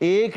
$1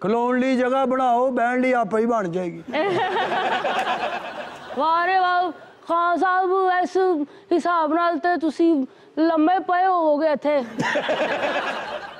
ਖਲੋਣ ਲਈ ਜਗ੍ਹਾ ਬਣਾਓ, ਬਹਿਣ ਲਈ ਆਪੇ ਹੀ ਬਣ ਜਾਏਗੀ। ਵਾਹ ਰੇ ਵਾਹ ਖਾਨ ਸਾਹਿਬ, ਇਸ ਹਿਸਾਬ ਨਾਲ ਤੇ ਤੁਸੀਂ ਲੰਮੇ ਪਏ ਹੋਵੋਗੇ ਇੱਥੇ।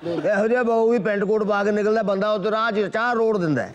ਇਹੋ ਜਿਹਾ ਬਹੁ ਵੀ ਪੈਂਟ ਕੋਟ ਪਾ ਕੇ ਨਿਕਲਦਾ ਬੰਦਾ, ਉਹ ਤੇ ਰਾਹ 'ਚ ਚਾਹ ਰੋੜ ਦਿੰਦਾ ਹੈ।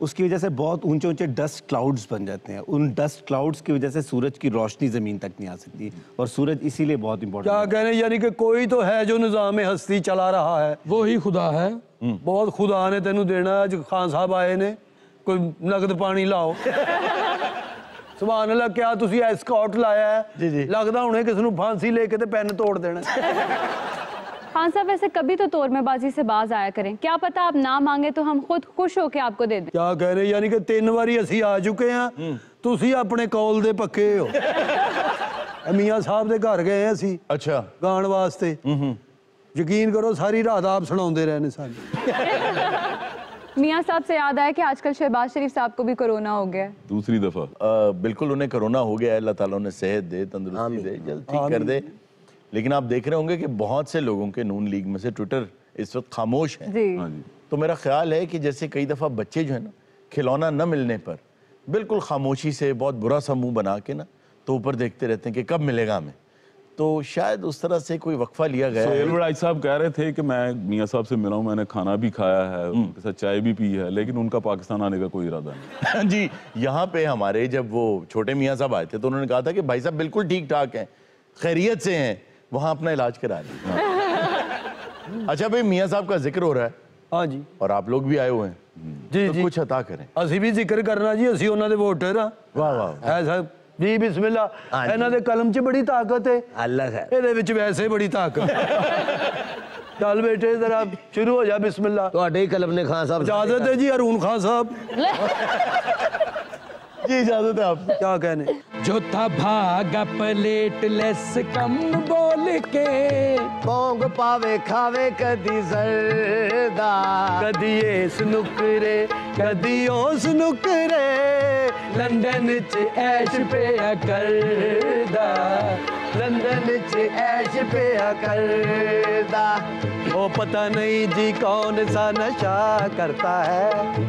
اس کی وجہ سے بہت اونچے اونچے ڈسٹ کلاؤڈز بن جاتے ہیں. ان ڈسٹ کلاؤڈز کی وجہ سے سورج کی روشنی زمین تک نہیں آ سکتی, اور سورج اسی لیے بہت کیا امپورٹنٹ کہنے, یعنی کہ کوئی تو ہے جو نظام ہستی چلا رہا ہے. وہی خدا ہے. بہت خدا نے تینوں دینا. اج خان صاحب آئے نے, کوئی نقد پانی لاؤ. سبحان اللہ, کیا تسی ایسکارٹ لایا ہے. جی جی. لگدا ہونے کس نوں پھانسی لے کے تے پین توڑ دینا. خان صاحب ویسے کبھی تو توڑ میں بازی سے باز آیا کریں, کیا پتا آپ نہ مانگے تو ہم خود خوش ہو کے آپ کو دے دیں. کیا کہہ رہے, یعنی کہ 3 واری اسی آ چکے ہیں, تسی اپنے کول دے پکے ہو. میاں صاحب دے گھر گئے ہیں اسی اچھا گان واسطے. یقین کرو ساری رات آپ سناؤندے رہنے سان. میاں صاحب سے یاد آیا کہ آج کل شہباز شریف صاحب کو بھی کرونا ہو گیا ہے. دوسری دفعہ. بالکل انہیں کرونا ہو گیا ہے, اللہ تعالیٰ انہیں صحت دے, تندرستی دے, جلد ٹھیک کر دے. لیکن آپ دیکھ رہے ہوں گے کہ بہت سے لوگوں کے نون لیگ میں سے ٹویٹر اس وقت خاموش ہیں. جی تو میرا خیال ہے کہ جیسے کئی دفعہ بچے جو ہے نا کھلونا نہ ملنے پر بالکل خاموشی سے بہت برا سا منہ بنا کے نا تو اوپر دیکھتے رہتے ہیں کہ کب ملے گا ہمیں, تو شاید اس طرح سے کوئی وقفہ لیا گیا ہے. سہیل وڑائی صاحب کہہ رہے تھے کہ میں میاں صاحب سے ملا ہوں, میں نے کھانا بھی کھایا ہے, ان کے ساتھ چائے بھی پی ہے, لیکن ان کا پاکستان آنے کا کوئی ارادہ نہیں. جی, یہاں پہ ہمارے جب وہ چھوٹے میاں صاحب آئے تھے تو انہوں نے کہا تھا کہ بھائی صاحب بالکل ٹھیک ٹھاک ہیں, خیریت سے ہیں, وہاں اپنا علاج کرا لیں. اچھا بھائی, میاں صاحب کا ذکر ہو رہا ہے ہاں جی, اور آپ لوگ بھی آئے ہوئے ہیں, جی تو جی, کچھ عطا کریں. اسی بھی ذکر کرنا جی, اسی انہاں دے ووٹر ہاں. واہ واہ. ایسا جی, بسم اللہ. انہاں دے قلم 'چ بڑی طاقت ہے, اللہ خیر. اے دے وچ ویسے بڑی طاقت. چل بیٹے ذرا شروع ہو جا, بسم اللہ. تواڈے ہی قلم نے خان صاحب اجازت ہے جی ارون خان صاحب, جی اجازت ہے آپ. کیا کہنے. جو تھا بھاگا پلیٹ لیس کم بول کے, پونگ پاوے کھاوے کدی زردہ, کدی اس نکرے کدی اس نکرے, لندن چ ایش پیا کردا, لندن چ ایش پیا کردا. وہ پتہ نہیں جی کون سا نشہ کرتا ہے,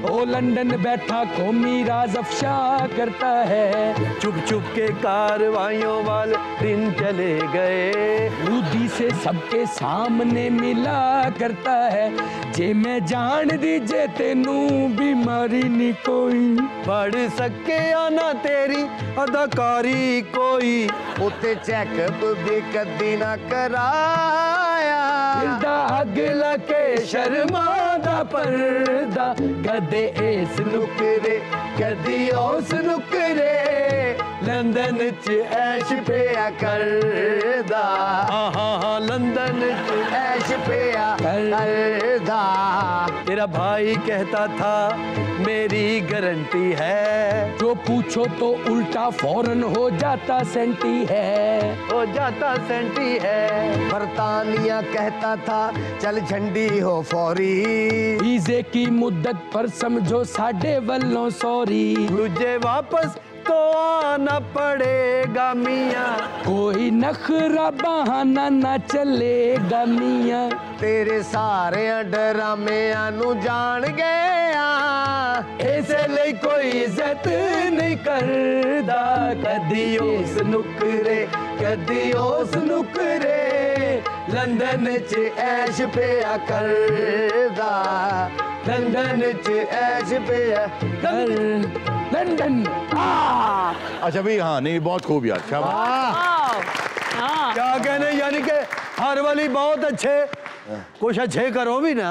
او لندن بیٹھا قومی راز افشا کرتا ہے. چھپ چھپ کے کاروائیوں والے دن چلے گئے, رودی سے سب کے سامنے ملا کرتا ہے. جے میں جان دیجے تینوں بیماری نہیں کوئی, پڑھ سکے آنا تیری اداکاری کوئی, اتے چیک اپ بھی کدی نہ کرایا. داغ لکے شرما دا پردہ, کدے اس نکرے کدی اس نکرے, لندن چ ایش پیا کردا. ہاں ہاں ہاں, لندن چ ایش پیا کردا. تیرا بھائی کہتا تھا میری گارنٹی ہے, جو پوچھو تو الٹا فوراً ہو جاتا سینٹی ہے, ہو جاتا سینٹی ہے. برطانیہ کہتا تھا چل جھنڈی ہو فوری, ویزے کی مدت پر سمجھو ساڈے والوں سوری. تجھے واپس تو آنا پڑے گا میاں, کوئی نخرا بہانہ نہ چلے گا میاں. تیرے سارے ڈرامیاں نو جان گیا, ایسے لئی کوئی عزت نہیں کردا, کدی اس نکرے کدی اس نکرے, لندن چ ایش پیا کردا. لندن چ ایش پیا لندن. اچھا بھائی, ہاں نہیں بہت خوب یار, کیا کہنے, یعنی کہ ہر والی بہت اچھے, کچھ اچھے کرو بھی نا.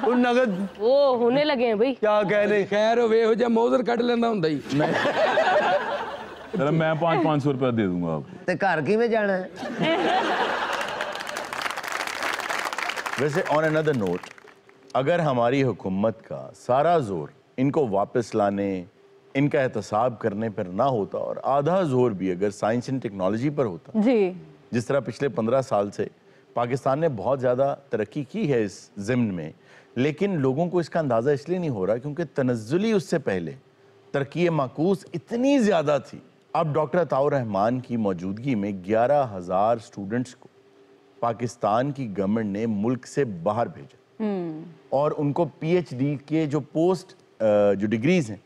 ان نگد وہ ہونے لگے ہیں بھائی. کیا کہنے. خیر ہوے ہو جا موزر کٹ لینا ہوندا ہی. چلو میں 500 روپیہ دے دوں گا آپ کو. تے گھر کیویں جانا ہے. ویسے آن another نوٹ, اگر ہماری حکومت کا سارا زور ان کو واپس لانے, ان کا احتساب کرنے پر نہ ہوتا, اور آدھا زور بھی اگر سائنس اینڈ ٹیکنالوجی پر ہوتا, جی جس طرح پچھلے 15 سال سے پاکستان نے بہت زیادہ ترقی کی ہے اس ضمن میں, لیکن لوگوں کو اس کا اندازہ اس لیے نہیں ہو رہا کیونکہ تنزلی اس سے پہلے ترقی معکوس اتنی زیادہ تھی. اب ڈاکٹر عطاء الرحمان کی موجودگی میں 11,000 اسٹوڈنٹس کو پاکستان کی گورنمنٹ نے ملک سے باہر بھیجا, اور ان کو پی ایچ ڈی کے جو پوسٹ جو ڈگریز ہیں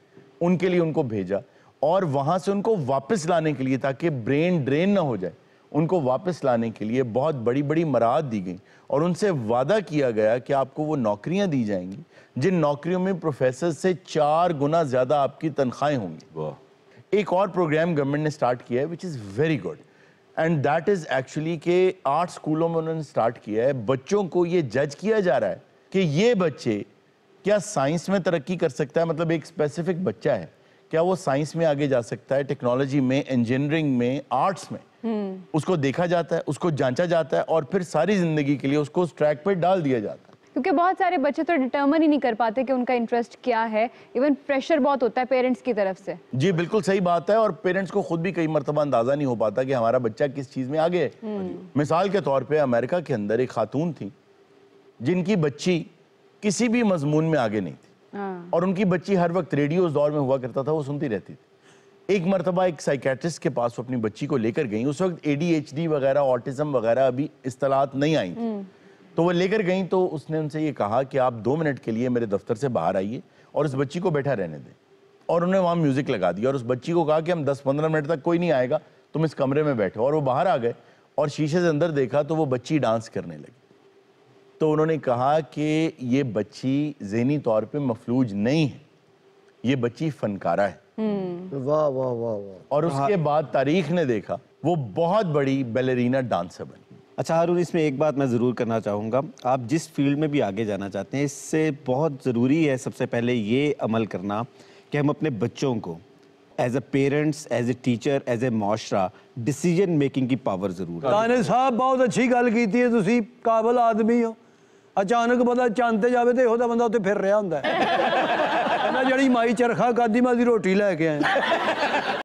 ان کے لیے ان کو بھیجا, اور وہاں سے ان کو واپس لانے کے لیے تاکہ برین ڈرین نہ ہو جائے, ان کو واپس لانے کے لیے بہت بڑی بڑی مراحت دی گئیں اور ان سے وعدہ کیا گیا کہ آپ کو وہ نوکریاں دی جائیں گی جن نوکریوں میں پروفیسر سے 4 گنا زیادہ آپ کی تنخواہیں ہوں گی. ایک اور پروگرام گورنمنٹ نے سٹارٹ کیا ہے which is very good and that is actually کہ 8 سکولوں میں انہوں نے سٹارٹ کیا ہے. بچوں کو یہ جج کیا جا رہا ہے کہ یہ بچے کیا سائنس میں ترقی کر سکتا ہے, مطلب ایک اسپیسیفک بچہ ہے کیا وہ سائنس میں آگے جا سکتا ہے, ٹیکنالوجی میں, انجینئرنگ میں, آرٹس میں. اس کو دیکھا جاتا ہے, اس کو جانچا جاتا ہے اور پھر ساری زندگی کے لیے اس کو اس ٹریک پہ ڈال دیا جاتا ہے. کیونکہ بہت سارے بچے تو ڈٹرمن ہی نہیں کر پاتے کہ ان کا انٹرسٹ کیا ہے, ایون پریشر بہت ہوتا ہے پیرنٹس کی طرف سے. جی بالکل صحیح بات ہے, اور پیرنٹس کو خود بھی کئی مرتبہ اندازہ نہیں ہو پاتا کہ ہمارا بچہ کس چیز میں آگے ہے. مثال کے طور پہ امریکہ کے اندر ایک خاتون تھی جن کی بچی کسی بھی مضمون میں آگے نہیں تھی اور ان کی بچی ہر وقت ریڈیو اس دور میں ہوا کرتا تھا, وہ سنتی رہتی تھی. ایک مرتبہ ایک سائیکیٹرسٹ کے پاس وہ اپنی بچی کو لے کر گئیں. اس وقت ADHD وغیرہ, آٹزم وغیرہ ابھی اصطلاحات نہیں آئی تھیں. تو وہ لے کر گئیں تو اس نے ان سے یہ کہا کہ آپ 2 منٹ کے لیے میرے دفتر سے باہر آئیے اور اس بچی کو بیٹھا رہنے دیں. اور انہوں نے وہاں میوزک لگا دیا اور اس بچی کو کہا کہ ہم 10-15 منٹ تک کوئی نہیں آئے گا, تم اس کمرے میں بیٹھو. اور وہ باہر آ گئے اور شیشے سے اندر دیکھا تو وہ بچی ڈانس کرنے لگی. تو انہوں نے کہا کہ یہ بچی ذہنی طور پہ مفلوج نہیں ہے, یہ بچی فنکارہ ہے. واہ واہ واہ واہ. اور اس کے بعد تاریخ نے دیکھا وہ بہت بڑی بیلرینا ڈانسر بنی. اچھا ہارون, اس میں ایک بات میں ضرور کرنا چاہوں گا, آپ جس فیلڈ میں بھی آگے جانا چاہتے ہیں اس سے بہت ضروری ہے سب سے پہلے یہ عمل کرنا کہ ہم اپنے بچوں کو as a parents, as a teacher, as a معاشرہ ڈیسیجن میکنگ کی پاور ضرور ہے. تانے صاحب بہت اچھی گل کیتی ہے, تسی قابل آدمی ہو. اچانک بندہ چاند تے جاوے تے ਇਹੋ ਜਿਹਾ ਬੰਦਾ ਉੱਥੇ ਫਿਰ ਰਿਹਾ ਹੁੰਦਾ ਹੈ. ਕਹਿੰਦਾ ਜਿਹੜੀ ਮਾਈ ਚਰਖਾ ਖਾਦੀ ਮੈਂ ਦੀ ਰੋਟੀ ਲੈ ਕੇ ਆਇਆ.